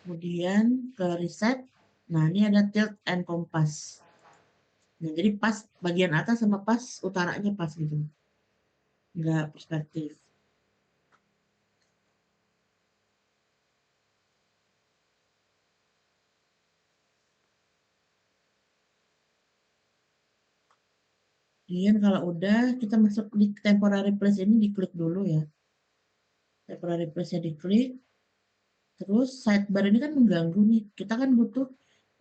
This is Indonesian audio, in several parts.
kemudian ke reset. Nah, ini ada tilt and compass. Nah, jadi pas bagian atas sama pas utaranya pas gitu. Enggak perspektif. Kemudian kalau udah, kita masuk di temporary place ini diklik dulu ya. Temporary place-nya diklik. Terus sidebar ini kan mengganggu nih. Kita kan butuh,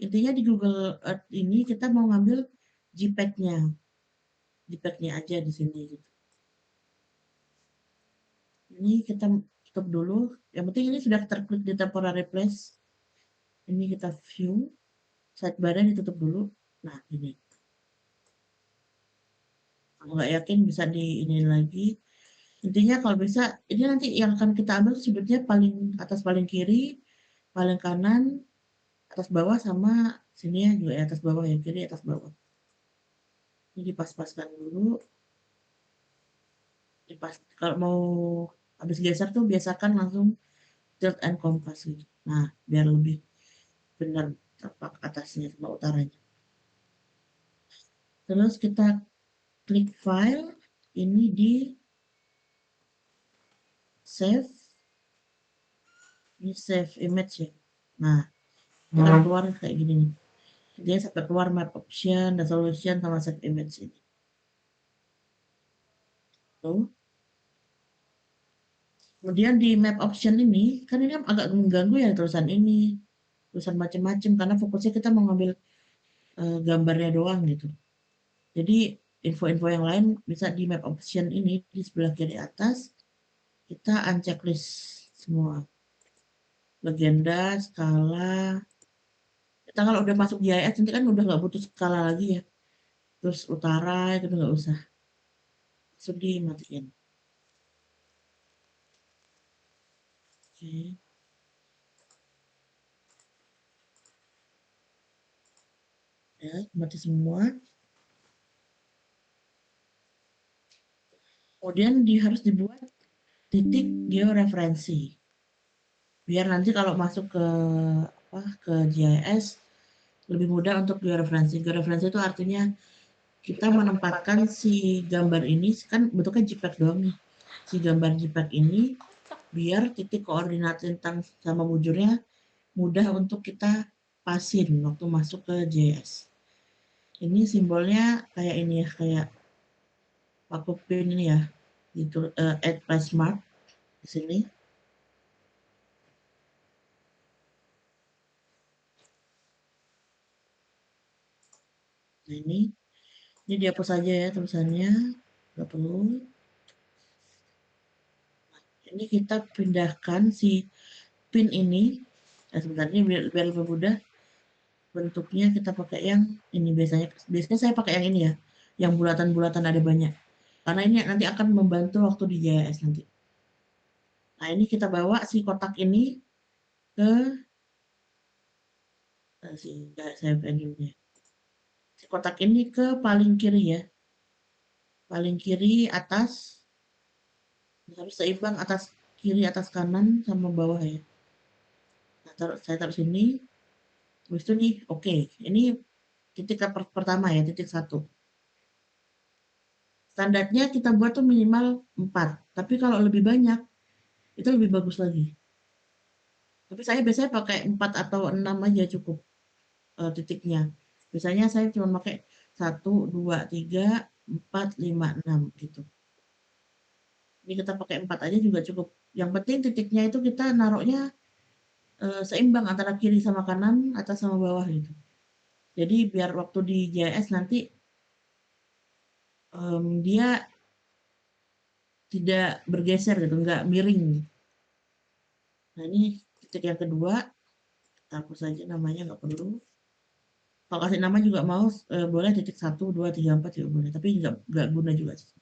intinya di Google Earth ini kita mau ngambil JPEG-nya. JPEG-nya aja di sini gitu. Ini kita tutup dulu. Yang penting ini sudah terklik di temporary place. Ini kita view. Sidebar-nya ditutup dulu. Nah, ini. Kalau nggak yakin bisa di ini lagi. Intinya kalau bisa, ini nanti yang akan kita ambil sudutnya paling atas paling kiri, paling kanan, atas bawah sama sini ya juga ya, atas bawah ya, kiri atas bawah. Ini dipas-paskan dulu. Kalau mau habis geser tuh biasakan langsung tilt and compass gitu. Nah, biar lebih benar tepat atasnya sama utaranya. Terus kita klik file, ini di save, ini save image ya. Nah, ini akan keluar kayak gini nih. Dia sampai keluar map option, resolution, sama save image ini. Tuh. Kemudian di map option ini, kan ini agak mengganggu ya tulisan ini. Tulisan macam-macam karena fokusnya kita mau ngambil gambarnya doang gitu. Jadi info-info yang lain bisa di map option ini di sebelah kiri atas kita unchecklist semua. Legenda, skala. Kita kalau udah masuk GIS nanti kan udah nggak butuh skala lagi ya. Terus utara itu nggak usah. Langsung dimatiin. Oke. Ya, mati semua. Kemudian harus dibuat titik georeferensi. Biar nanti kalau masuk ke GIS lebih mudah untuk georeferensi. Georeferensi itu artinya kita menempatkan si gambar ini kan bentuknya JPEG doang nih. Si gambar JPEG ini biar titik koordinat tentang sama bujurnya mudah untuk kita pasin waktu masuk ke GIS. Ini simbolnya kayak ini ya, kayak paku pin ini ya, itu add place mark di sini. Nah ini dihapus aja ya tulisannya, nggak perlu. Ini kita pindahkan si pin ini. Nah, sebenarnya biar lebih mudah bentuknya kita pakai yang ini biasanya saya pakai yang ini ya, yang bulatan-bulatan ada banyak. Karena ini nanti akan membantu waktu di JS nanti. Nah, ini kita bawa si kotak ini ke si saya dulunya. Si kotak ini ke paling kiri ya. Paling kiri atas harus seimbang atas kiri atas kanan sama bawah ya. Nah, saya taruh sini. Habis itu nih, oke. Ini titik pertama ya, titik 1. Standarnya kita buat tuh minimal 4. Tapi kalau lebih banyak, itu lebih bagus lagi. Tapi saya biasanya pakai 4 atau 6 aja cukup titiknya. Biasanya saya cuma pakai 1, 2, 3, 4, 5, 6 gitu. Ini kita pakai 4 aja juga cukup. Yang penting titiknya itu kita naruhnya seimbang antara kiri sama kanan, atas sama bawah gitu. Jadi biar waktu di JS nanti dia tidak bergeser gitu, nggak miring. Nah ini titik yang kedua, hapus saja namanya nggak perlu. Kalau kasih nama juga mau boleh titik 1, 2, 3, 4 juga boleh, tapi nggak guna juga sih.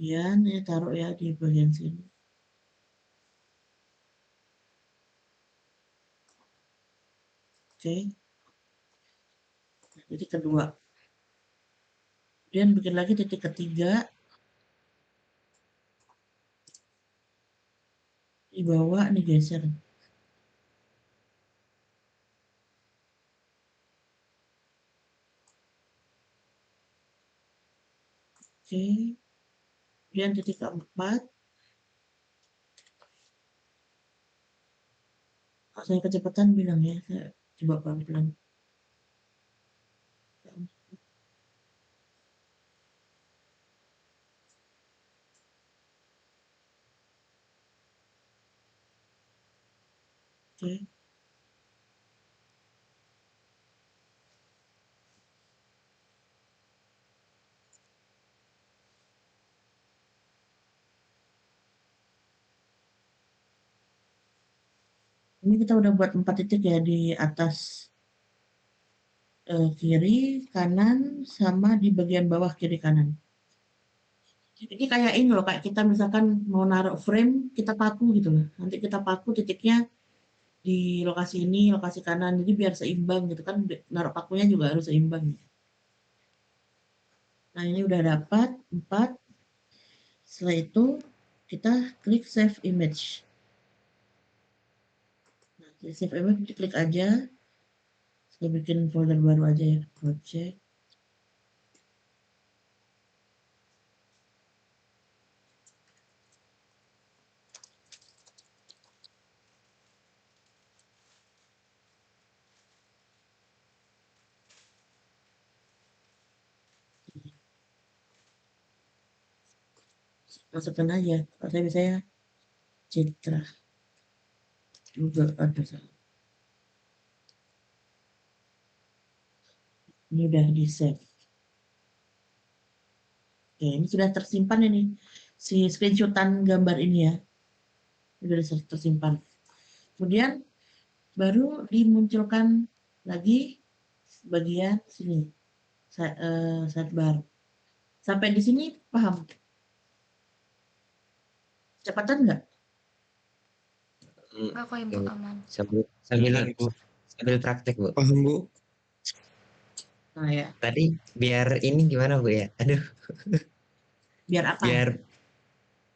Ya, ini taruh ya di bagian sini. Oke, titik kedua. Kemudian bikin lagi titik ketiga di bawah, ini geser. Oke. Kemudian titik keempat. Kalau saya kecepatan bilang ya, saya coba pelan-pelan. Oke. Ini kita udah buat 4 titik ya di atas kiri, kanan, sama di bagian bawah kiri kanan. Ini kayak ini loh, kayak kita misalkan mau naruh frame, kita paku gitu loh. Nanti kita paku titiknya di lokasi ini, lokasi kanan, jadi biar seimbang gitu kan, naruh pakunya juga harus seimbang. Nah ini udah dapat 4. Setelah itu kita klik save image. Nah, di save image diklik aja. Saya bikin folder baru aja ya, project. Masukkan aja. Kalau saya biasanya Citra. Google ada salah. Ini udah di save. Oke, ini sudah tersimpan ini. Si screenshotan gambar ini ya. Ini sudah tersimpan. Kemudian baru dimunculkan lagi bagian sini. Sidebar. Sampai di sini paham? Cepatan nggak? Aku Ibu aman. Sambil praktek, Bu. Paham, Bu? Nah ya, Tadi biar ini gimana, Bu ya? Aduh, biar apa? biar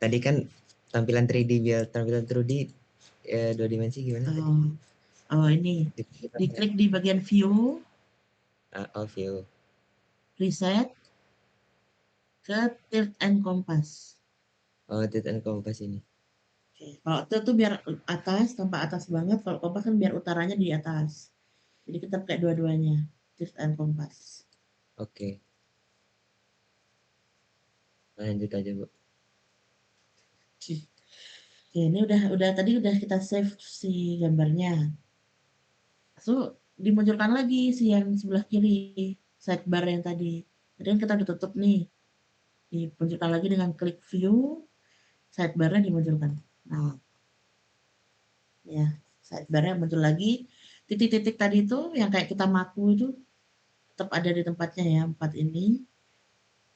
tadi kan tampilan 3D, biar tampilan 2D 2 dimensi gimana tadi? Ini. Diklik di bagian view, Oh, view. reset, ke tilt and compass. Oh, tilt and compass ini. Oke. Kalau tilt tuh biar atas, tampak atas banget. Kalau compass kan biar utaranya di atas. Jadi kita pakai dua-duanya, tilt and compass. Oke. Lanjut aja, Bu. Oke, ini udah tadi udah kita save si gambarnya. So, dimunculkan lagi si yang sebelah kiri, sidebar yang tadi. Tadi kan kita udah tutup nih. Dimunculkan lagi dengan klik view, sidebarnya dimunculkan. Nah, ya, sidebarnya muncul lagi. Titik-titik tadi itu yang kayak kita maku itu tetap ada di tempatnya ya, 4 ini.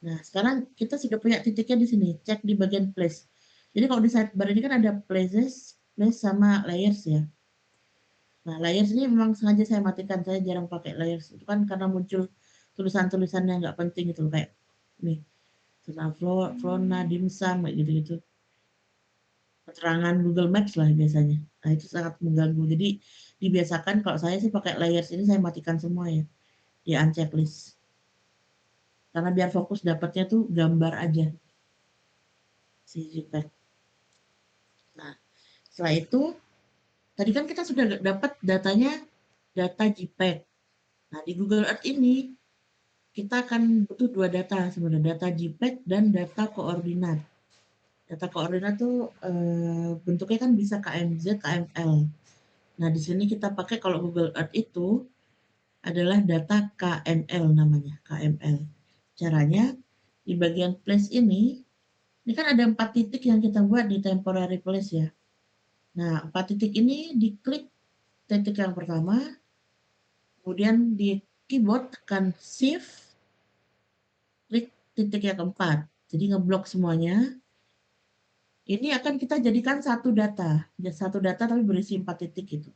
Nah, sekarang kita sudah punya titiknya di sini. Cek di bagian place. Jadi kalau di sidebar ini kan ada places, place sama layers ya. Nah, layers ini memang sengaja saya matikan. Saya jarang pakai layers. Itu kan karena muncul tulisan-tulisan yang nggak penting gitu. Kayak nih, tentang flora, dimsum, kayak gitu-gitu. Keterangan Google Maps lah biasanya. Nah, itu sangat mengganggu. Jadi, dibiasakan kalau saya sih pakai layers ini saya matikan semua ya. Di unchecklist. Karena biar fokus dapatnya tuh gambar aja. Si JPEG. Nah, setelah itu, tadi kan kita sudah dapat datanya, data JPEG. Nah, di Google Earth ini, kita akan butuh 2 data sebenarnya, data JPEG dan data koordinat. Data koordinat tuh bentuknya kan bisa KMZ, KML. Nah, di sini kita pakai kalau Google Earth itu adalah data KML namanya, KML. Caranya di bagian place ini kan ada 4 titik yang kita buat di temporary place ya. Nah, 4 titik ini diklik titik yang pertama, kemudian di keyboard tekan shift, klik titik yang keempat. Jadi ngeblok semuanya. Ini akan kita jadikan satu data tapi berisi 4 titik gitu.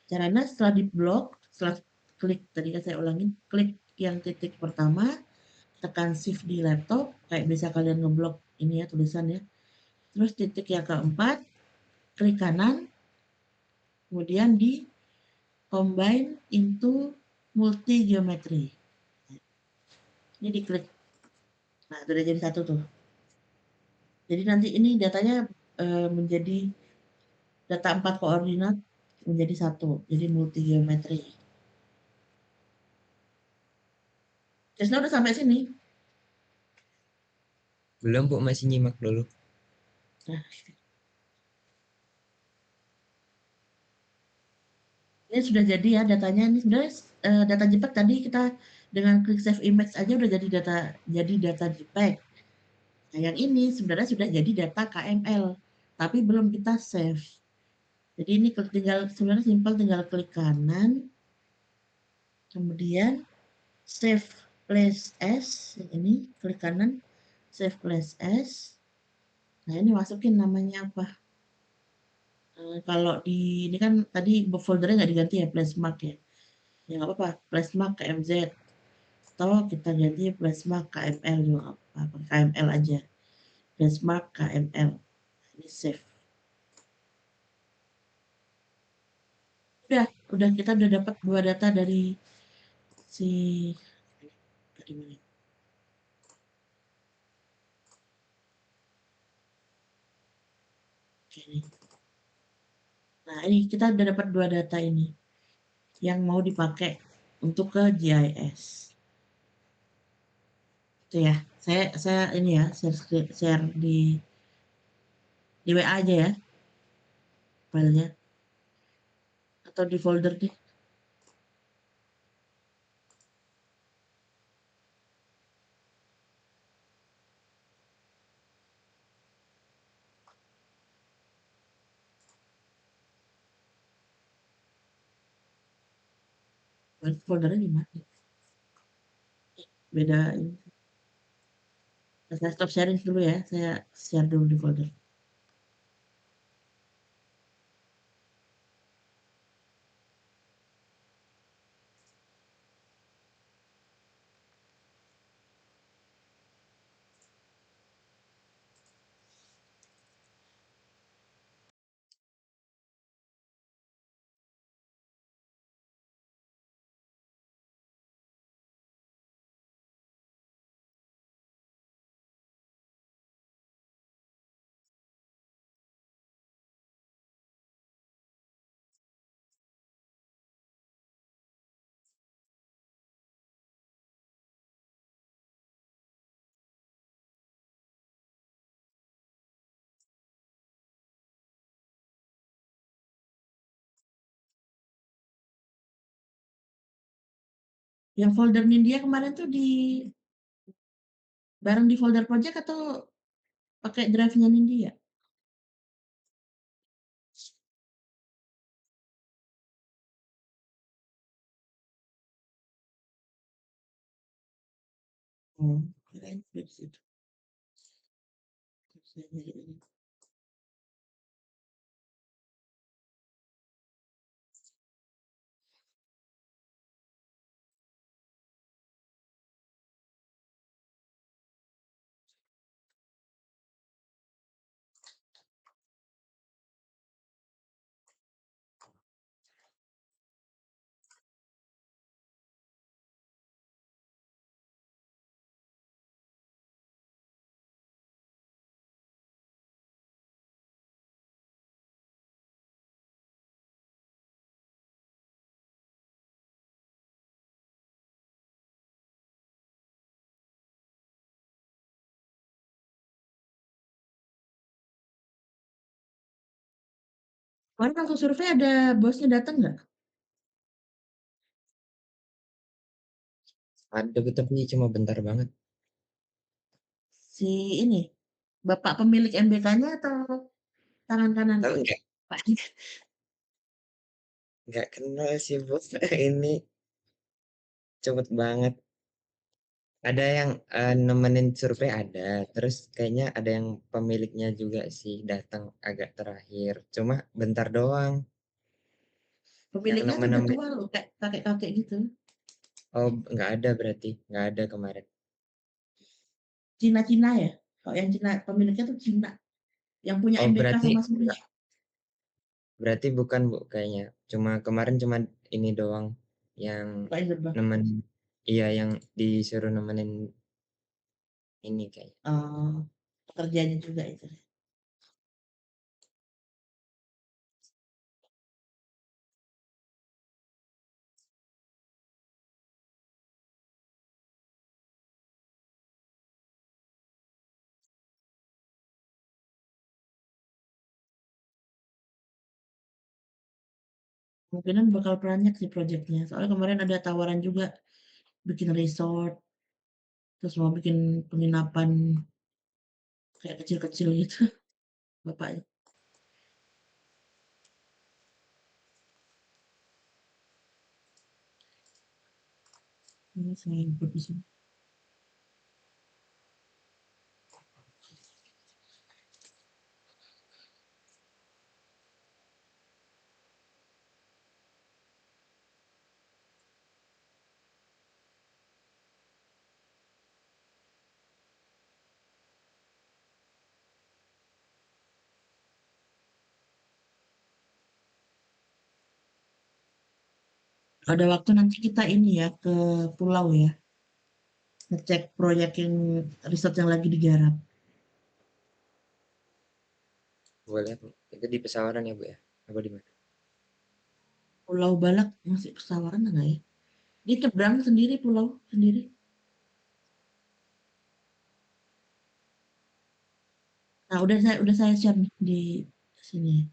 Caranya setelah diblok, setelah klik tadi kan saya ulangin, klik yang titik pertama, tekan shift di laptop, kayak bisa kalian ngeblok ini ya tulisan ya. Terus titik yang keempat, klik kanan, kemudian di combine into multi geometry. Ini diklik. Nah, itu udah jadi satu tuh. Jadi nanti ini datanya menjadi data 4 koordinat menjadi satu, jadi multi geometri. Cisna udah sampai sini. Belum Bu, masih nyimak dulu. Nah, ini sudah jadi ya datanya. Ini sebenarnya data JPEG tadi kita dengan klik save image aja udah jadi data JPEG. Nah, yang ini sebenarnya sudah jadi data KML, tapi belum kita save. Jadi ini tinggal sebenarnya simpel, tinggal klik kanan, kemudian save place as, yang ini klik kanan, save place as. Nah, ini masukin namanya apa. Kalau di ini kan tadi foldernya nggak diganti ya, place mark ya. Ya nggak apa-apa, place mark KMZ. Atau kita ganti place mark KML juga apa, KML aja. Place mark KML. Ini save. Udah kita udah dapat 2 data dari si tadi mana? Oke, nih. Nah, ini kita udah dapat 2 data ini yang mau dipakai untuk ke GIS. Itu ya. Saya ini ya, share di WA aja ya filenya atau di folder deh. Foldernya di mana? Beda ini. Saya stop sharing dulu ya. Saya share dulu di folder. Yang folder Nindya kemarin tuh bareng di folder project atau pakai drive-nya Nindya? Oh, kirain udah di situ. Saya nyari ini. Kemarin waktu survei ada bosnya datang nggak? Ada tapi cuma bentar banget. Si ini, bapak pemilik MBK-nya atau tangan kanan? Tahu Pak. nggak kenal sih Bu. Ini cepet banget. Ada yang nemenin survei ada, terus kayaknya ada yang pemiliknya juga sih datang agak terakhir. Cuma bentar doang. Yang Pemiliknya tuh udah nemen-nemen. tua loh, kayak kakek-kakek gitu. Oh, nggak ada berarti, nggak ada kemarin. Cina-Cina ya? Kalau yang Cina, pemiliknya tuh Cina. Yang punya Oh, MBK berarti sama Surya. berarti bukan Bu kayaknya. Cuma kemarin cuma ini doang yang Bukain gerbang. nemen. Iya, yang disuruh nemenin ini kayaknya. Pekerjaannya juga itu. Kemungkinan bakal banyak sih proyeknya. Soalnya kemarin ada tawaran juga bikin resort, terus mau bikin penginapan kayak kecil-kecil gitu bapaknya. Ini saya input di sini. Ada waktu nanti kita ini ya ke pulau ya, ngecek proyek yang riset yang lagi digarap. Boleh, itu di pesawaran ya Bu ya? Apa di mana? Pulau Balak masih pesawaran enggak ya? Dia nyebrang sendiri pulau sendiri. Nah, udah saya share nih di sini.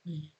Nih.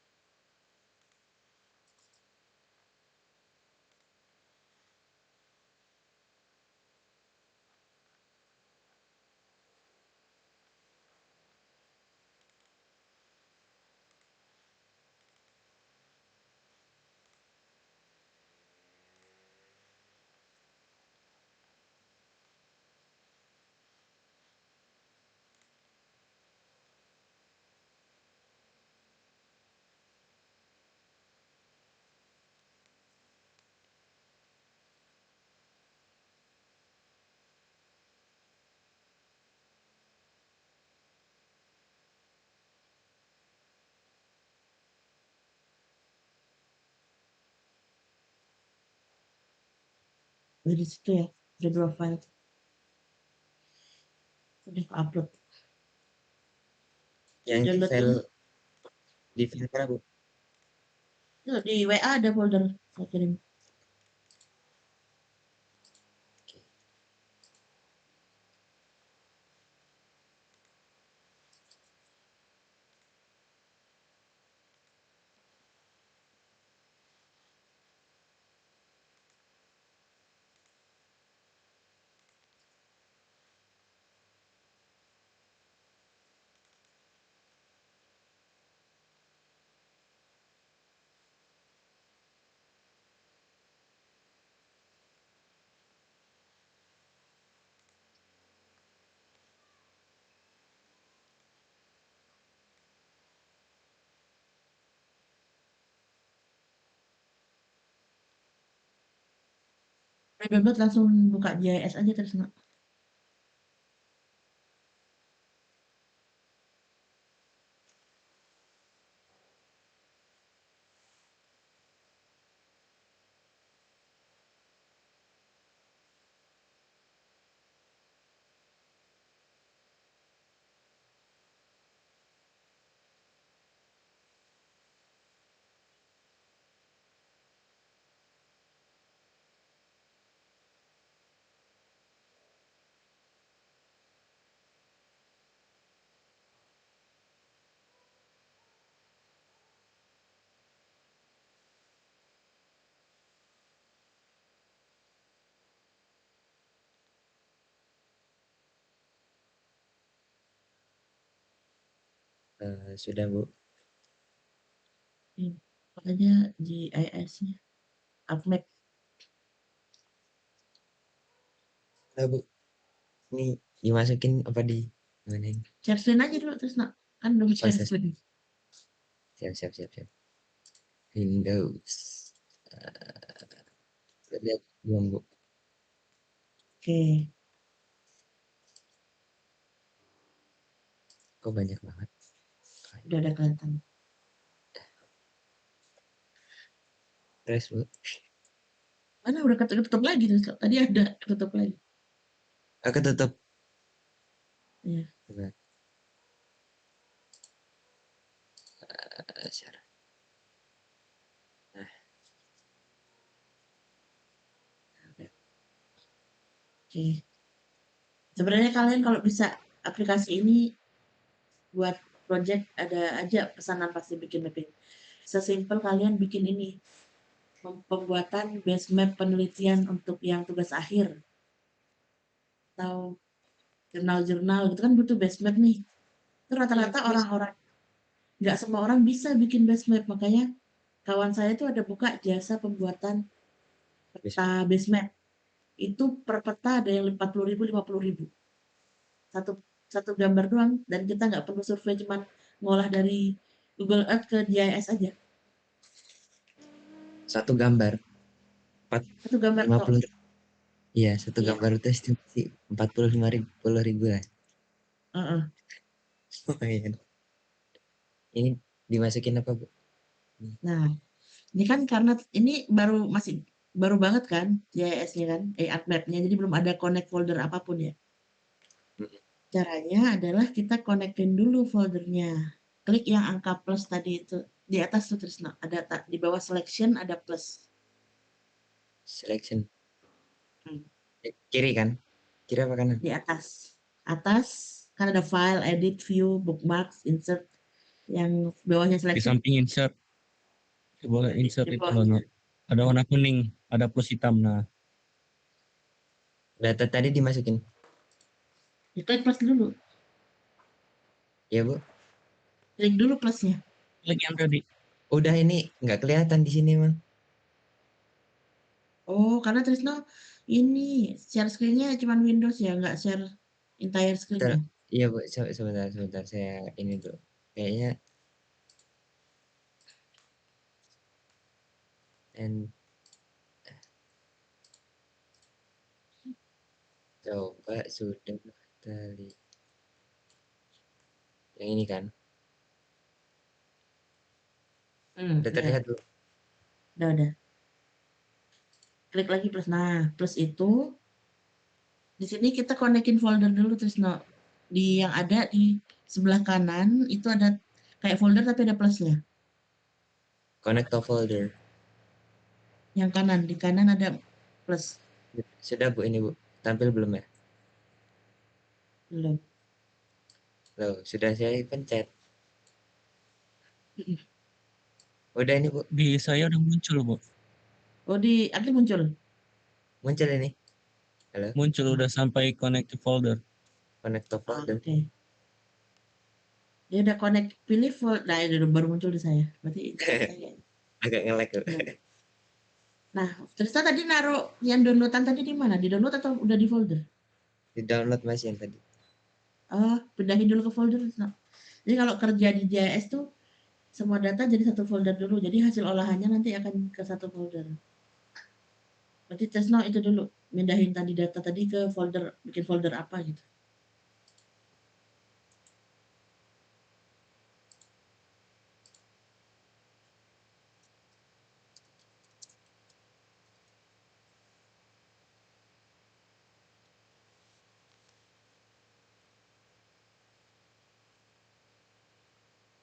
Di situ ya, udah 2 file. Udah upload. Yang di Download file dulu. di file mana Bu? Tuh, di WA ada folder saya kirim. Oke. Udah download langsung buka JIS aja terus nggak? Sudah Bu. Iya, makanya JIS-nya. Upload. Udah Bu. Ini dimasukin apa di mana ini? Share screen aja dulu terus nak. Kan belum Oh, share screen. siap siap siap siap. Windows. Lihat belum Bu? Oke, Kok banyak banget? udah ada kelihatan. Terus Bu, Mana udah ketutup lagi tuh. Tadi ada ketutup lagi. aku tutup. Iya. Coba, share. Nah, Oke. Sebenarnya kalian kalau bisa aplikasi ini buat project ada aja pesanan pasti bikin mapping. Sesimpel kalian bikin ini pembuatan base map penelitian untuk yang tugas akhir atau jurnal-jurnal gitu kan butuh base map nih. Itu iya rata-rata Mas. orang-orang nggak semua orang bisa bikin base map, makanya kawan saya itu ada buka jasa pembuatan peta Bismillah. base map. Itu per peta ada yang 40.000, 50.000. Satu satu gambar doang dan kita nggak perlu survei, cuman ngolah dari Google Earth ke GIS aja. Satu gambar, empat Satu gambar lima tok. puluh. Iya, satu Iya. gambar itu estimasi 45.000 lah. Heeh. Lumayan. Ini dimasukin apa Bu? Nah, ini kan karena ini masih baru banget kan GIS-nya kan, ArcMap-nya, jadi belum ada connect folder apapun ya. Mm-mm. Caranya adalah kita konekin dulu foldernya. Klik yang angka plus tadi itu di atas tuh Trisno, ada di bawah selection ada plus. Selection. Hmm. Kiri kan? Kiri apa kanan? Di atas. Atas kan ada file, edit, view, bookmarks, insert. Yang bawahnya Di selection samping insert, boleh insert di itu bawahnya. ada warna kuning, ada plus hitam. Nah, Data tadi dimasukin. Diklik plus dulu. Ya Bu. Klik dulu plusnya. klik yang tadi. Udah ini nggak kelihatan di sini Mang. Oh, karena Trisno ini share screen-nya cuma Windows ya, nggak share entire screen Bentar. ya. Iya Bu, sebentar, sebentar saya ini tuh. Kayaknya and coba sudah tadi. Yang ini kan. Udah Udah, terlihat Bu. udah. Klik lagi plus. Nah, plus itu di sini kita konekin folder dulu Trisno. Di yang ada di sebelah kanan itu ada kayak folder tapi ada plusnya. Connect to folder. Yang kanan, di kanan ada plus. Sudah Bu ini Bu. Tampil belum ya? Belum. Loh, sudah saya pencet. Udah ini Bu. Di saya udah muncul, Bu. Oh, di Adli muncul. Muncul ini. Halo, Muncul Oh, udah sampai connect to folder. connect to oh, folder. oke. Dia udah connect, pilih folder. Nah, itu baru muncul di saya. Berarti internet saya. Agak nge-lag Bu. Belum. Nah, Trisno tadi naruh yang downloadan tadi di mana? Di download atau udah di folder? Di download Mas yang tadi. Oh, pindahin dulu ke folder. Trisno. Jadi kalau kerja di JS tuh semua data jadi satu folder dulu. Jadi hasil olahannya nanti akan ke satu folder. Berarti Trisno itu dulu, mindahin tadi data tadi ke folder, bikin folder apa gitu.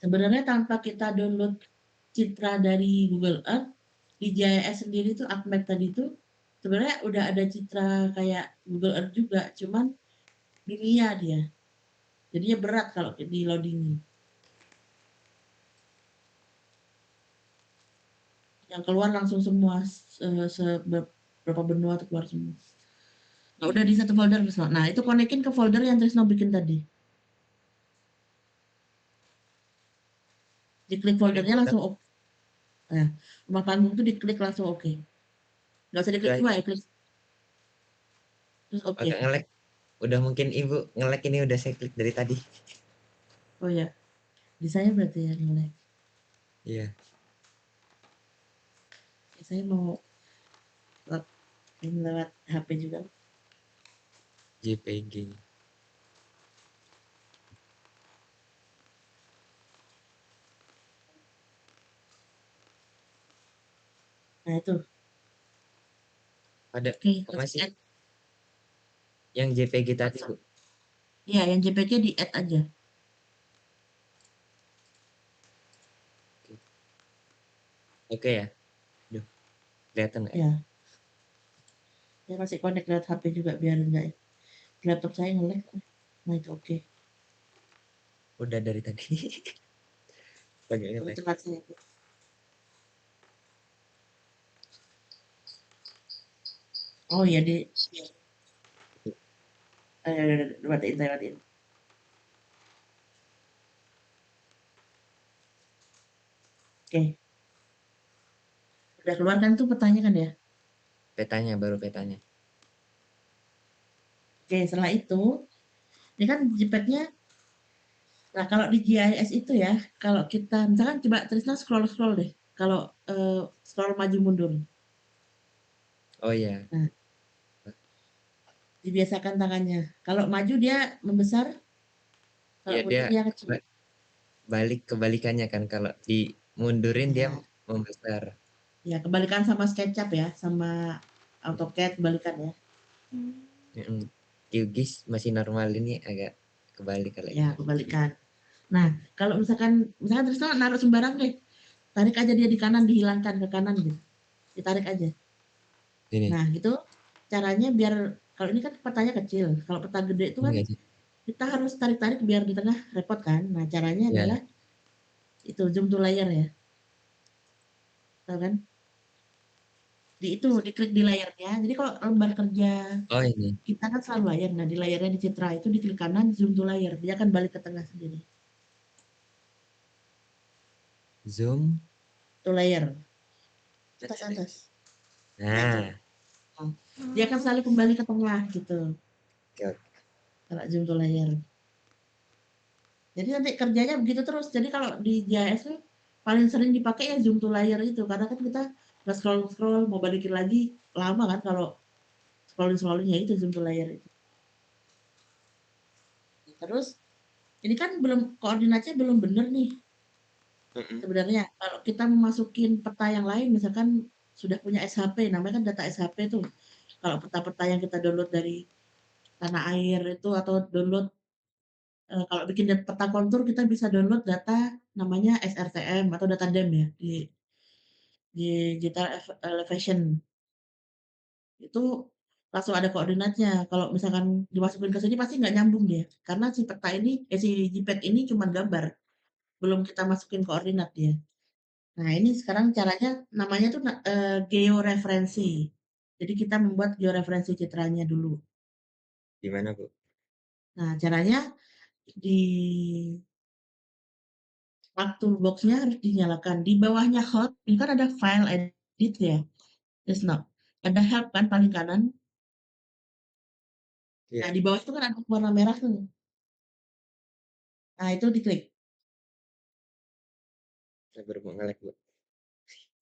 Sebenarnya tanpa kita download citra dari Google Earth, di JS sendiri tuh ArcMap tadi tuh sebenarnya udah ada citra kayak Google Earth juga, cuman dunia dia. Jadinya berat kalau di loadingnya. Yang keluar langsung semua berapa benua tuh keluar semua. Nah, udah di satu folder Trisno. Nah, itu konekin ke folder yang Trisno bikin tadi. Diklik Ini Bu, foldernya udah, langsung oke. Nah, rumah panggung itu diklik langsung oke. Nggak usah diklik udah dua ini. ya, klik terus oke. Agak nge-lag. Udah mungkin Ibu nge-lag ini udah saya klik dari tadi. Oh ya, di saya berarti ya nilai. Iya. Saya mau lewat HP juga. JPG. Nah itu. Ada Oke, oh, terus masih add. yang JPG tadi, Bu. Iya, yang JPG di add aja. Oke ya. Duh, kelihatan nggak? Ya. Saya masih connect lewat HP juga biar enggak laptop saya nge-lag. Nah itu oke. Udah dari tadi. Pakai Lebih nge-lag. cepat saya. Oh iya di matiin saya matiin. Oke. Udah keluar kan tuh petanya kan ya? Petanya, baru petanya. Oke, setelah itu ini kan JPEG-nya. Nah, kalau di GIS itu ya, kalau kita misalkan coba Trisna scroll-scroll deh. Kalau scroll maju mundur. Oh iya. Nah, dibiasakan tangannya. Kalau maju dia membesar, kalau Ya dia mundur dia kecil. balik kebalikannya kan, kalau dimundurin dia Ya, membesar. ya kebalikan sama SketchUp ya, sama AutoCAD kebalikan ya. QGIS masih normal, ini agak kebalik kalau Ya, ini. kebalikan. Nah, kalau misalkan Trisna naruh sembarang deh, tarik aja dia di kanan, dihilangkan ke kanan gitu. Ditarik aja. Ini, Nah, gitu caranya biar kalau ini kan petanya kecil. Kalau peta gede itu ini kan nggak sih? kita harus tarik-tarik biar di tengah repot kan. Nah, caranya Ya, adalah itu zoom to layer ya. Tahu kan? Diklik di layarnya. Jadi kalau lembar kerja oh ini kita kan selalu layar. Nah, di layarnya di citra itu diklik kanan zoom to layer. Dia akan balik ke tengah sendiri. zoom. To layer. Atas atas. Nah, itu. Nah, Nah, dia akan selalu kembali ke tengah gitu. oke, oke. Kalau zoom to layer. Jadi nanti kerjanya begitu terus. Jadi kalau di GIS tuh paling sering dipakai ya zoom to layer itu karena kan kita nggak scroll scroll mau balikin lagi lama kan kalau scrolling scrolling ya itu zoom to layer itu. Terus ini kan belum koordinatnya belum bener nih Mm-mm. sebenarnya. Kalau kita memasukin peta yang lain misalkan sudah punya SHP namanya kan data SHP tuh. Kalau peta-peta yang kita download dari tanah air itu atau download kalau bikin peta kontur kita bisa download data namanya SRTM atau data DEM ya di digital elevation. Itu langsung ada koordinatnya. Kalau misalkan dimasukin ke sini pasti nggak nyambung dia. Karena si peta ini, si JPEG ini cuma gambar, belum kita masukin koordinat dia. Nah ini sekarang caranya namanya tuh georeferensi. Jadi kita membuat georeferensi citranya dulu. Di mana, Bu? Nah caranya di waktu boxnya harus dinyalakan. Di bawahnya hot, ini kan ada file edit ya. Terus no, ada help kan paling kanan. Nah Iya, di bawah itu kan ada warna merah tuh. Nah itu diklik. saya baru mau nge-lag, Bu.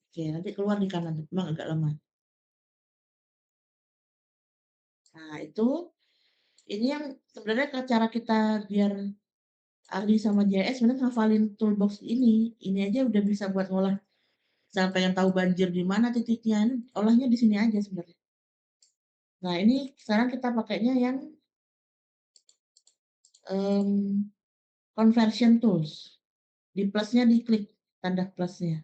Oke, nanti keluar di kanan, memang agak lama. Nah, itu ini yang sebenarnya cara kita biar ahli sama JS sebenarnya ngafalin toolbox ini. Ini aja udah bisa buat ngolah sampai yang tahu banjir di mana titiknya. Ini olahnya di sini aja sebenarnya. Nah, ini sekarang kita pakainya yang em, conversion tools. Di plusnya diklik tanda plusnya.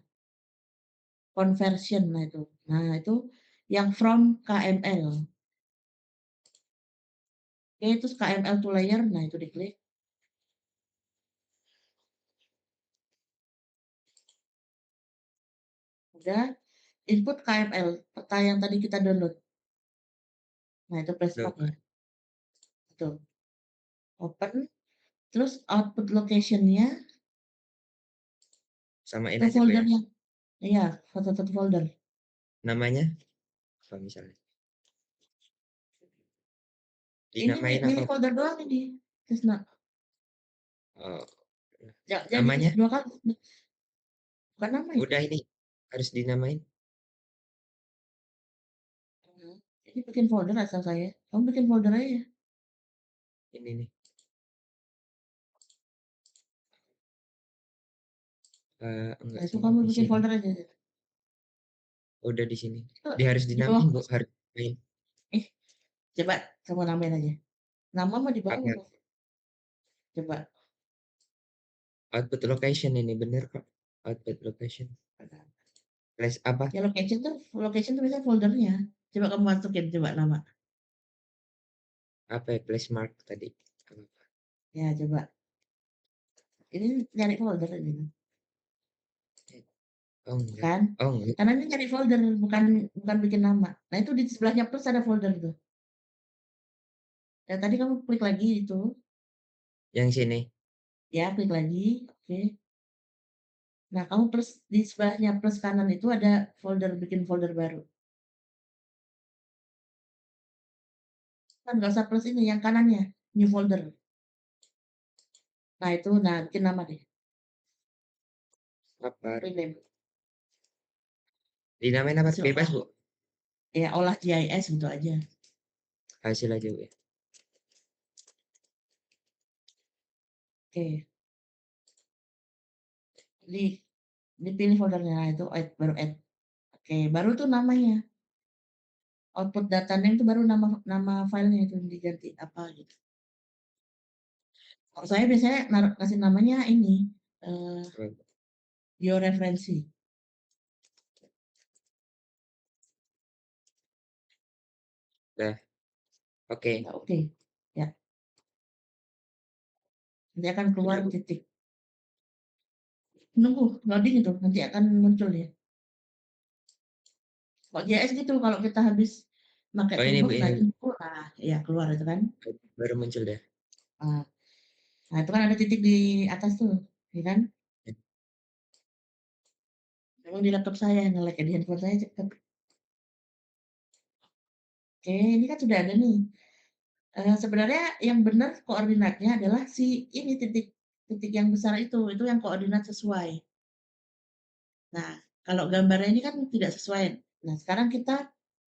Conversion nah itu. Nah, itu yang from KML. Oke, itu KML to layer. Nah, itu diklik. Udah input KML, peta yang tadi kita download. Nah, itu Loh, flashback ya. Itu. Open, terus output location-nya samain ke aja, Bu ya. foldernya. Iya, satu-satu folder. Namanya apa misalnya? Ini Dinamain apa, milih Bu? folder doang ini. Terus nah, Oh, jadi namanya dua kali. Bukan nama ya? udah ini harus dinamain. Ini bikin folder asal saya. Kamu bikin folder aja. Ini nih. Enggak Nah, itu sih, kamu di bikin sini. folder aja. Udah di sini. Itu Harus di bawah. dinamain, Bu, harus main. Coba kamu namain aja. Nama mah di bawah. Apa? Coba. Output location ini bener kok. Output location. Place apa? Ya location tuh biasanya foldernya. Coba kamu masukin coba nama. Apa ya? Place mark tadi. Apa? Ya coba. Ini nyari folder ini. Oh enggak. Kan? Oh enggak. Karena ini nyari folder bukan bikin nama. Nah, itu di sebelahnya plus ada folder itu. Ya tadi kamu klik lagi itu. Yang sini. Ya, klik lagi. Oke. Nah, kamu plus di sebelahnya plus kanan itu ada bikin folder baru. Kan nggak usah plus ini, yang kanannya, new folder. Nah, itu, bikin nama deh, Apa? rename. Dinamain apa? Hasil Bebas, olah, Bu. ya olah GIS gitu aja. Hasil aja, Bu ya. Oke. Di, dipilih foldernya, nah itu baru add. Oke, baru tuh namanya. Output data name itu baru nama filenya itu diganti apa gitu. Kalau saya biasanya kasih namanya ini, bioreferensi. Dah. Oke. Nah, oke. Ya, nanti akan keluar Udah, Bu. titik. Nunggu loading itu, nanti akan muncul ya. Kok JS gitu kalau kita habis pakai Oh ini, Bu, toolbox, nah ini, itu Bu. ya keluar itu kan. Baru muncul dah. Nah, nah, itu kan ada titik di atas tuh, ya kan? Ya. Memang di laptop saya nge-lag ya, di handphone saya cepet. Oke, ini kan sudah ada nih. Sebenarnya yang benar koordinatnya adalah si ini titik yang besar itu yang koordinat sesuai. Nah, kalau gambarnya ini kan tidak sesuai. Nah, sekarang kita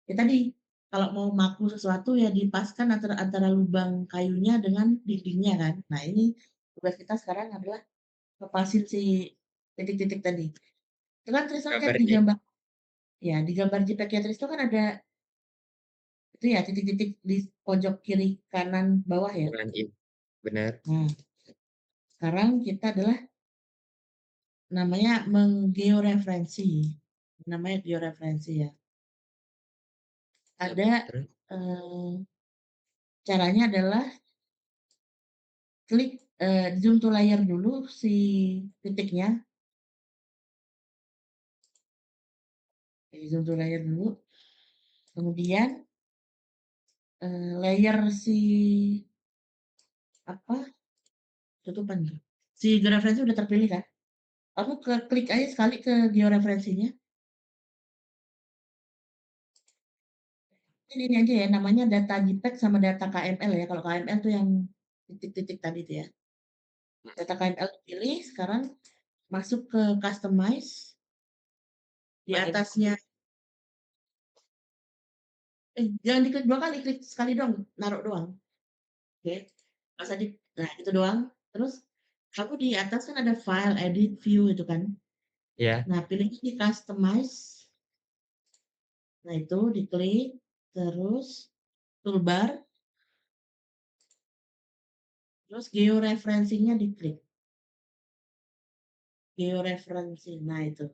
ya tadi kalau mau maku sesuatu ya dipaskan antara lubang kayunya dengan dindingnya kan. Nah, ini tugas kita sekarang adalah lepasin si titik-titik tadi. Itu kan Trisno lihat di Gambarnya gambar, ya di gambar JPEG-nya Trisno kan ada itu ya titik-titik di pojok kiri kanan bawah ya. dengan ini. Benar. Nah, sekarang kita adalah namanya menggeoreferensi. Namanya georeferensi ya. Yap. Ada Terus caranya adalah klik zoom to layer dulu si titiknya. Zoom to layer dulu. Kemudian layer si apa? Tutupan tuh. Si georeferensi udah terpilih kan? Kamu klik aja sekali ke georeferensinya. Ini aja ya, namanya data JPEG sama data KML ya. Kalau KML tuh yang titik-titik tadi tuh ya. Data KML pilih, sekarang masuk ke customize. Di atasnya, jangan diklik 2 kali, klik sekali doang, naruh doang. Oke, masa nah itu doang. Terus kamu di atas kan ada file, edit, view itu kan. ya. Nah, pilih di customize. Nah, itu diklik, terus toolbar, terus georeferensinya diklik. Georeferensi, nah itu.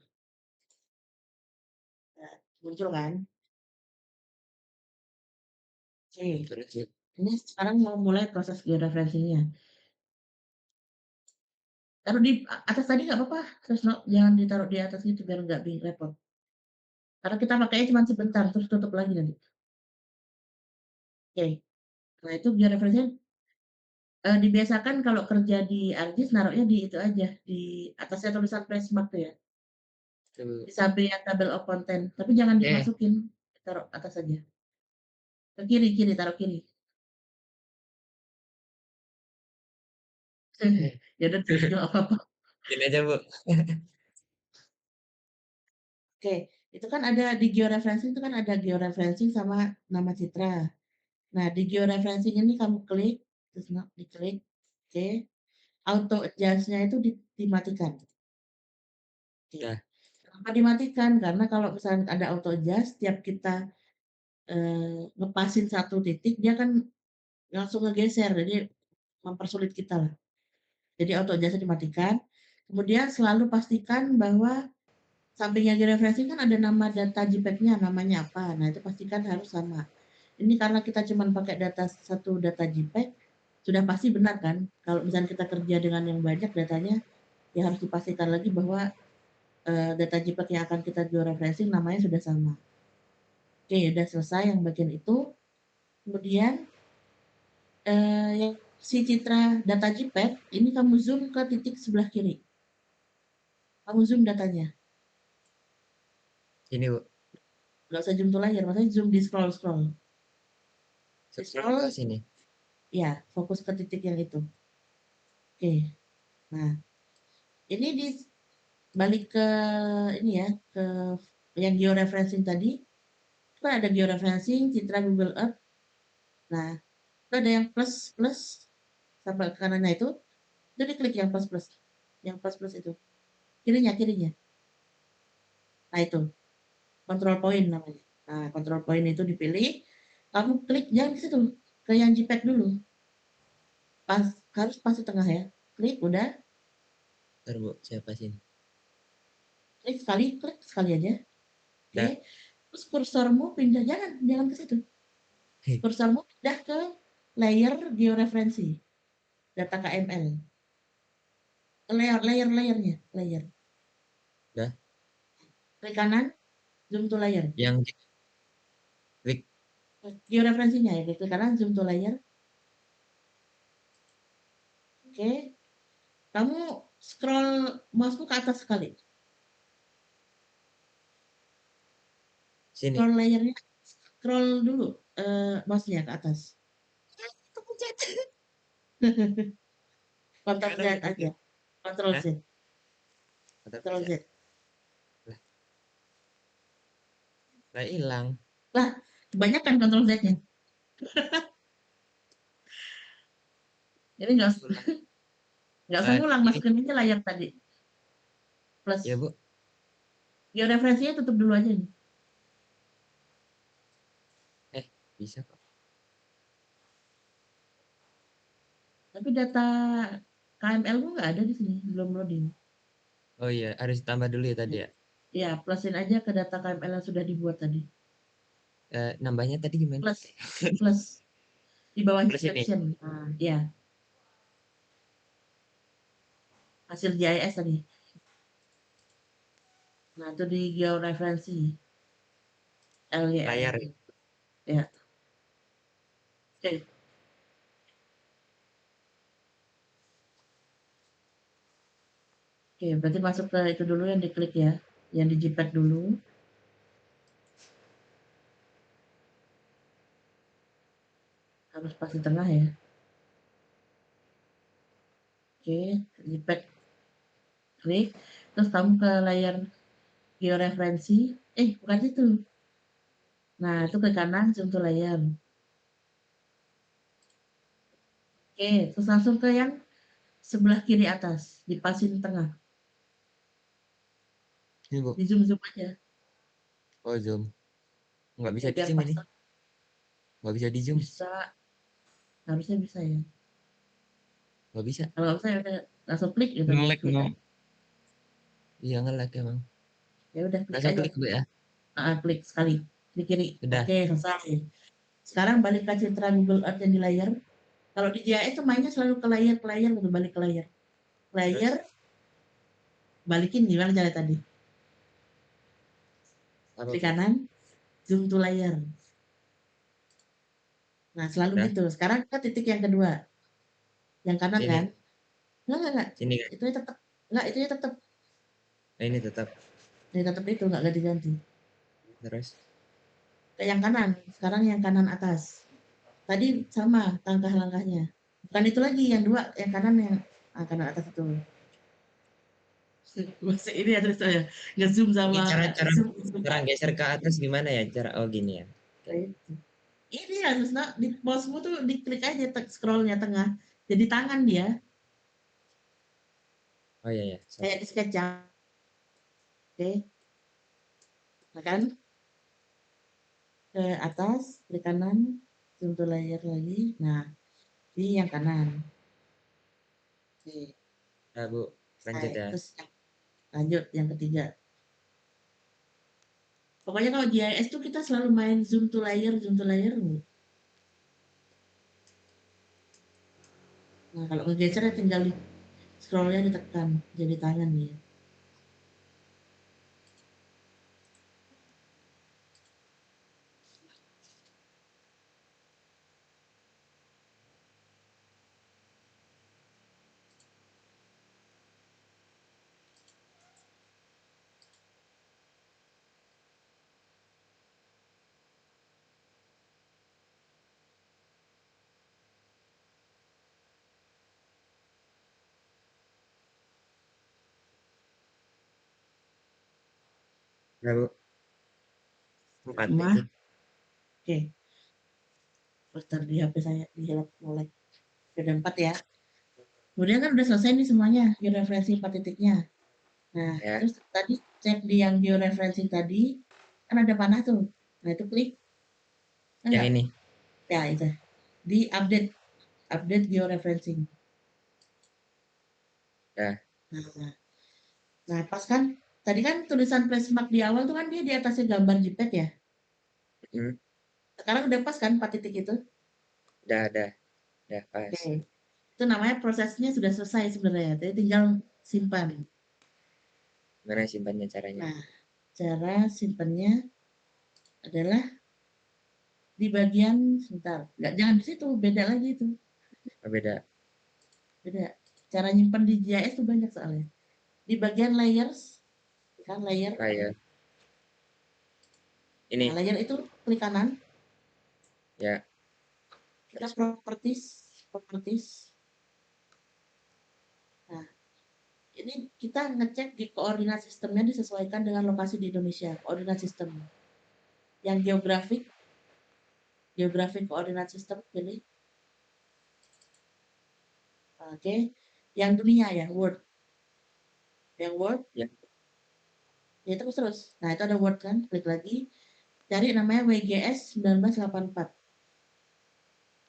Nah, muncul kan? Oke, Terus ya. ini sekarang mau mulai proses georeferensinya. Taruh di atas tadi nggak apa-apa, terus jangan ditaruh di atas gitu biar nggak repot. Karena kita pakainya cuma sebentar, terus tutup lagi nanti. Oke, nah itu georeferensinya dibiasakan kalau kerja di ArcGIS naruhnya di itu aja, di atasnya tulisan flashmark tuh ya. Tuh. Di samping tabel of content, tapi jangan Eh, dimasukin, taruh atas aja. Ke kiri, kiri, taruh kiri. Ya udah tidak apa-apa. Ini aja, Bu. Oke, Itu kan ada di georeferencing itu kan ada georeferencing sama nama citra. Nah, di georeferencing ini kamu klik, terus diklik, oke. Auto adjust-nya itu dimatikan. Oke. Udah. Kenapa dimatikan? Karena kalau misalnya ada auto adjust, tiap kita ngepasin satu titik, dia kan langsung ngegeser, jadi mempersulit kita lah. Jadi auto adjust dimatikan. Kemudian selalu pastikan bahwa sampingnya georeferencing kan ada nama data JPEG-nya, namanya apa. Nah, itu pastikan harus sama. Ini karena kita cuma pakai satu data JPEG, sudah pasti benar kan? Kalau misalnya kita kerja dengan yang banyak datanya, ya harus dipastikan lagi bahwa data JPEG yang akan kita georeferencing namanya sudah sama. Oke, udah selesai yang bagian itu. Kemudian yang si citra data JPEG ini kamu zoom ke titik sebelah kiri. Kamu zoom datanya. Ini Bu. Nggak usah zoom to layar, maksudnya zoom di scroll. Scroll ke sini. Ya, fokus ke titik yang itu. Oke. Nah, ini balik ke ini ya, ke yang georeferencing tadi. Itu kan ada georeferencing, citra Google Earth. Nah, itu ada yang plus sampai ke kanannya itu diklik yang plus. Yang plus itu. Kirinya. Nah, itu. Control point namanya. Nah, control point itu dipilih. Kamu klik jangan ke situ. Ke yang JPEG dulu. Harus pas di tengah ya. Klik, udah. Ntar Bu, saya pasin. Klik sekali aja. Oke. Dah. Terus kursormu pindah, jangan ke situ. Kursormu pindah ke layer georeferensi. Data KML. Layernya. Dah. Klik kanan, zoom to layer. Yang klik Georeferensinya ya, klik kanan, zoom to layer. Oke. Kamu scroll mouse-mu ke atas sekali. sini. Scroll layernya, scroll dulu mouse-nya ke atas. Ctrl Z aja. Ctrl Z. Ctrl Z. Lah hilang. Lah, kebanyakan Ctrl Z-nya. Ini nggak usah ngulang, masukin aja layar tadi. Plus. Ya Bu. Georeferensinya tutup dulu aja nih. Bisa kok. Tapi data KML-mu nggak ada di sini, belum loading. Oh iya, harus tambah dulu ya tadi ya. Ya, plusin aja ke data KML yang sudah dibuat tadi. Nambahnya tadi gimana? Plus. Di bawah Plus ini. caption. Nah, ya. Hasil GIS tadi. Nah, itu di georeferensi. Layar. Ya. Oke. Oke, berarti masuk ke itu dulu yang diklik ya. Yang di JPEG dulu. Harus pas di tengah ya. Oke, JPEG. Klik. Terus kamu ke layar georeferensi. Bukan itu. Nah, itu ke kanan, zoom to layar. Oke, terus langsung ke yang sebelah kiri atas. Dipasin tengah. Ini Bu. Di zoom aja. Oh zoom. Nggak bisa Ya, di biar zoom pas. ini. Nggak bisa di zoom. Bisa. Harusnya bisa ya. Nggak bisa. Kalau nggak bisa ya udah langsung klik gitu. Nge-lag Klik no. aja. Iya nge-lag emang. Ya udah klik Langsung aja. klik Bu ya. Klik sekali. Di kiri. Udah. Oke, selesai. Sekarang balik ke citra Google Earth yang di layar. Kalau di GIS itu mainnya selalu ke layar gitu, balik ke layar. Layar, balikin gimana cara tadi? Klik kanan, zoom to layar. Nah, selalu Udah. gitu. Sekarang ke titik yang kedua. Yang kanan Sini. kan? Enggak. Sini kan. Itu tetap. Enggak, itu tetap. Nah, ini tetap. Ini tetap itu, enggak ganti-ganti. Terus. Ke yang kanan. Sekarang yang kanan atas. Tadi sama langkah-langkahnya. Bukan itu lagi, yang dua, yang kanan yang kanan atas itu. Bahasa ini ya terus saya nge-zoom Ini sama cara zoom cara geser ke atas gimana ya? Oh gini ya. Ini ya Susna, di mousemu tuh diklik aja scrollnya tengah. Jadi tangan dia Oh iya ya. kayak di SketchUp. Oke, nah kan ke atas, klik kanan, zoom to layer lagi. Nah, di yang kanan. Oke, Nah, Bu, lanjut ya. terus lanjut yang ketiga. Pokoknya kalau GIS tuh kita selalu main zoom to layer. Nah, kalau ngegeser ya tinggal di scrollnya ditekan, jadi tangan ya. Nah, Bu, 4 Mah, titik. oke. Poster di HP saya di mulai. Sudah 4 ya. Kemudian kan udah selesai nih semuanya, georeferensi 4 titiknya. Nah, Ya. terus tadi cek di yang georeferensi tadi, kan ada panah tuh. Nah, itu klik. Yang Enggak? ini. Ya, itu. Di update georeferencing. Ya. Nah, pas kan, tadi kan tulisan Placemark di awal tuh kan dia di atasnya gambar JPEG ya. Hmm. Sekarang udah pas kan 4 titik itu? Udah pas. Oke. Itu namanya prosesnya sudah selesai sebenarnya. Jadi tinggal simpan. Mana simpannya caranya? Nah, cara simpannya adalah di bagian sebentar. Nggak, jangan di situ, beda lagi itu. Oh, beda. Beda. Cara nyimpan di GIS tuh banyak soalnya. Di bagian layers, kan layer. Layer. Nah, Ini. layer itu klik kanan, Ya. kita properties. Nah, ini kita ngecek di koordinat sistemnya disesuaikan dengan lokasi di Indonesia, koordinat sistem. Yang geographic koordinat sistem pilih. Oke. Yang dunia ya, world. Yang world, Ya. ya terus. Nah, itu ada world kan, klik lagi. Cari namanya WGS 1984.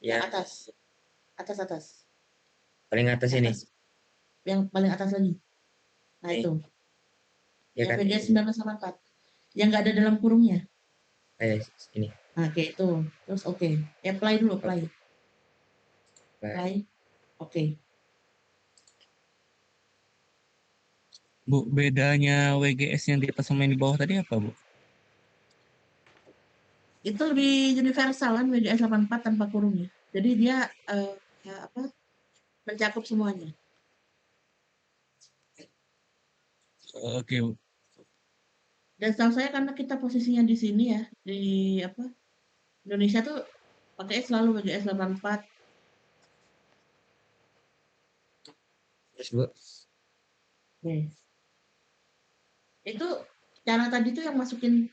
Yang Ya. atas. Paling atas Yang ini. atas. Yang paling atas lagi. Nah, Nih. itu. Ya Yang kan WGS ini. 1984. Yang nggak ada dalam kurungnya. Ini. Nah, kayak itu. Terus oke. Apply dulu, apply. Oke. Baik. Apply. Oke. Bu, bedanya WGS yang di atas sama yang di bawah tadi apa, Bu? Itu lebih universal kan WGS 84 tanpa kurungnya. Jadi dia ya apa? Mencakup semuanya. Oke, Bu. Dan setahu saya karena kita posisinya di sini ya, di apa? Indonesia tuh pakai selalu WGS 84. Terus, Bu. Oke. Itu cara tadi tuh yang masukin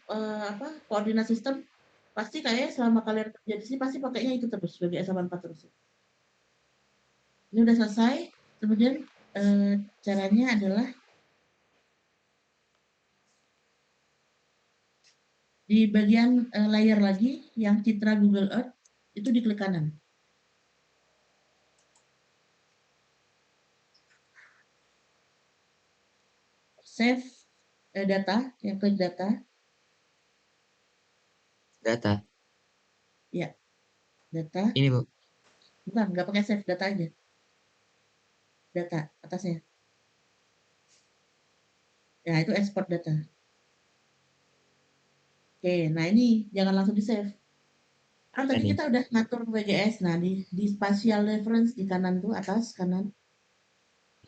apa? Koordinat sistem pasti kayak selama kalian kerja di sini pasti pakainya itu terus WGS 84 terus. Ini udah selesai. Kemudian caranya adalah di bagian layer lagi yang citra Google Earth itu diklik kanan. Save data, yang klik data. Data. Ya, data. Ini, Bu. Bukan, nggak pakai save data aja. Data atasnya. Ya, itu export data. Oke, nah ini jangan langsung di save. Kan tadi Ini. kita udah ngatur WGS. Nah, di spatial reference di kanan tuh, atas kanan,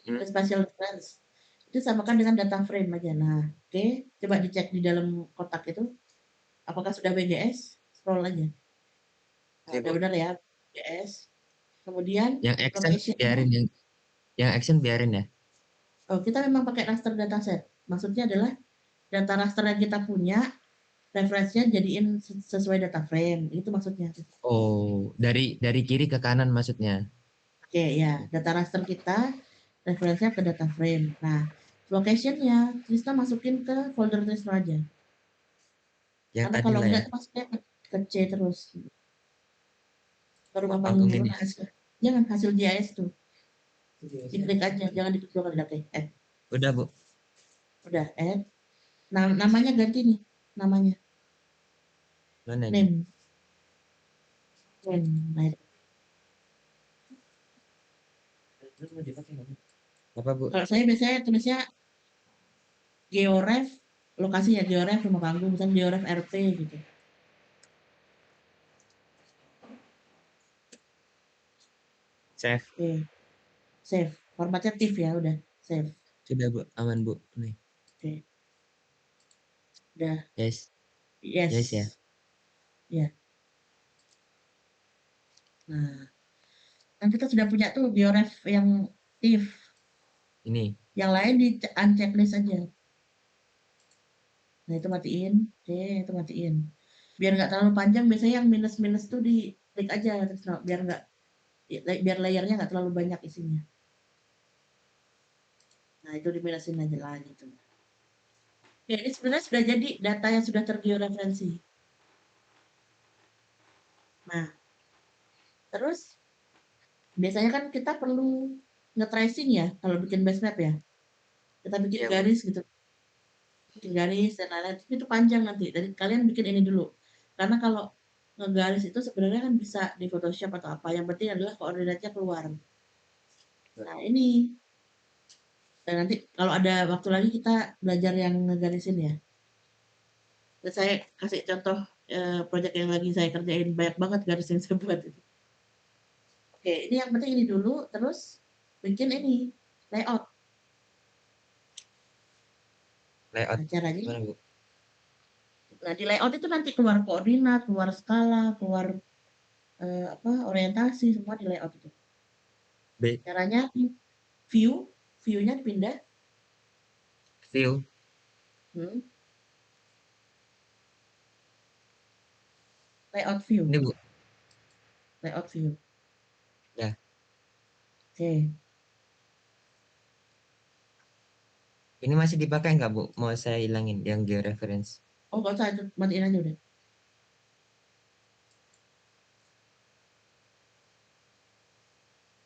Hmm. spatial reference. Itu samakan dengan data frame aja. Nah, oke, coba dicek di dalam kotak itu apakah sudah WGS. Scroll aja. Nah, Ini, udah Bu. benar ya, WGS. Kemudian Yang action location-nya biarin. Yang action biarin ya. Oh, kita memang pakai raster dataset. Maksudnya adalah data raster yang kita punya, referensinya jadiin sesuai data frame. Itu maksudnya. Oh, dari kiri ke kanan maksudnya. Oke, ya. Data raster kita, referensinya ke data frame. Nah, location-nya, Trisna masukin ke folder Trisna aja. Yang Karena tadi kalau lah ya. enggak, masuknya ke C terus. Baru Oh, Mama agung nyuruh ini. hasil. Jangan hasil GIS tuh. Diklik aja, jangan diklik dua kali. Oke, Udah, Bu. udah, Nah, namanya ganti nih, namanya. Mana ini? Name. Nah, Apa, Bu? kalau saya biasanya tulisnya georef, lokasinya georef rumah panggung, misalnya georef RP gitu. Save. Oke, save. Formatnya TIFF ya, udah, save. Sudah, Bu. Aman, Bu. Nih. Oke, udah, Yes. Yes ya. yes. Ya, nah, kan kita sudah punya tuh georef yang TIFF. Ini. Yang lain di unchecklist aja. Nah, itu matiin. Oke, itu matiin. Biar nggak terlalu panjang, biasanya yang minus-minus tuh di klik aja, terus biar nggak, biar layarnya nggak terlalu banyak isinya. Nah, itu diminusin aja lah gitu. Oke, ini sebenarnya sudah jadi data yang sudah tergeoreferensi. Nah, terus biasanya kan kita perlu nge-tracing ya kalau bikin base map ya. Kita bikin Iya, Bu. garis gitu, bikin garis dan lain-lain. Tapi itu panjang nanti. Jadi kalian bikin ini dulu. Karena kalau ngegaris itu sebenarnya kan bisa di Photoshop atau apa. Yang penting adalah koordinatnya keluar. Nah, ini. Dan nanti kalau ada waktu lagi kita belajar yang ngegarisin ya. Terus saya kasih contoh proyek yang lagi saya kerjain. Banyak banget garis yang saya buat itu. Oke, ini yang penting ini dulu. Terus bikin ini layout. Layout. Nah, caranya, Mana, Bu? nah di layout itu nanti keluar koordinat, keluar skala, keluar apa orientasi, semua di layout itu. B. Caranya view, view-nya dipindah, View. hmm, layout view, Ini, Bu. layout view. Ya. Oke, Ini masih dipakai nggak, Bu? Mau saya hilangin yang georeference. oh gak usah, itu matiin aja udah.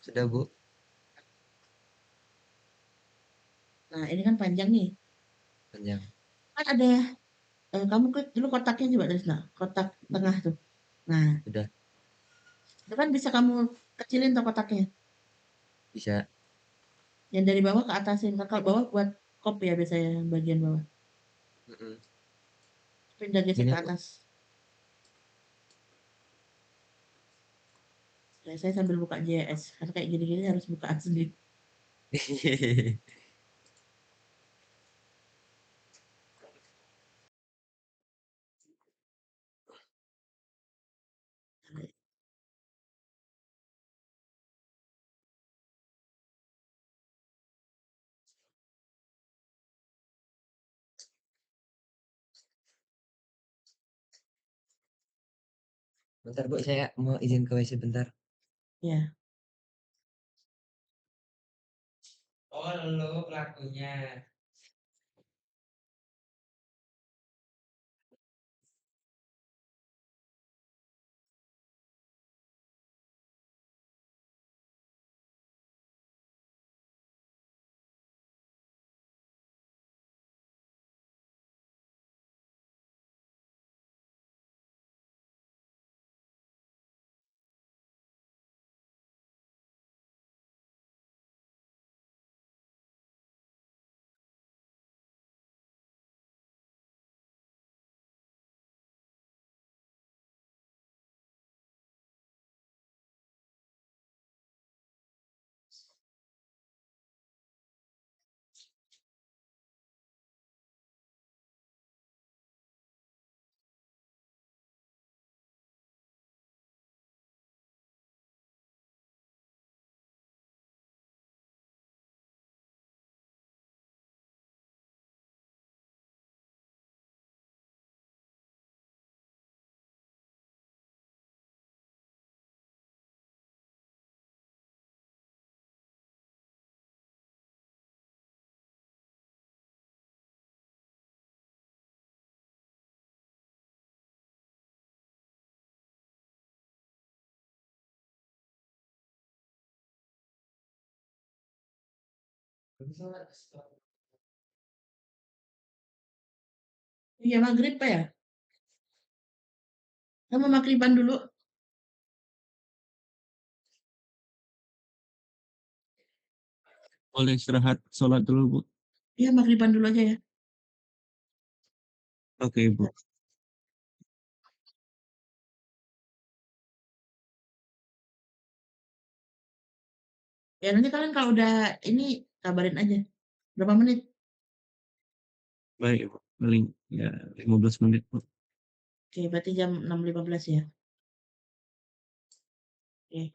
Sudah, Bu. Nah ini kan panjang nih, Panjang. kan ada kamu klik dulu kotaknya coba dari sana, kotak tengah tuh. Nah Sudah. itu kan bisa kamu kecilin tuh kotaknya, Bisa. yang dari bawah ke atasin. Kan kalau bawah buat copy ya biasanya bagian bawah, Mm-mm. pindah geser Gini, ke Bu. atas. Ya, saya sambil buka JS, karena kayak gini-gini harus buka sendiri. Bentar, Bu. Saya mau izin ke WC bentar. Ya, Oh, lo pelakunya. Iya, maghrib, Pak, ya? Saya mau maghriban dulu. Boleh istirahat, sholat dulu, Bu. Iya, maghriban dulu aja ya. Oke, Bu. Ya nanti kalian kalau udah ini kabarin aja. Berapa menit? Baik, Bu. Paling ya 15 menit, Bu. Oke, berarti jam 6.15 ya. Oke.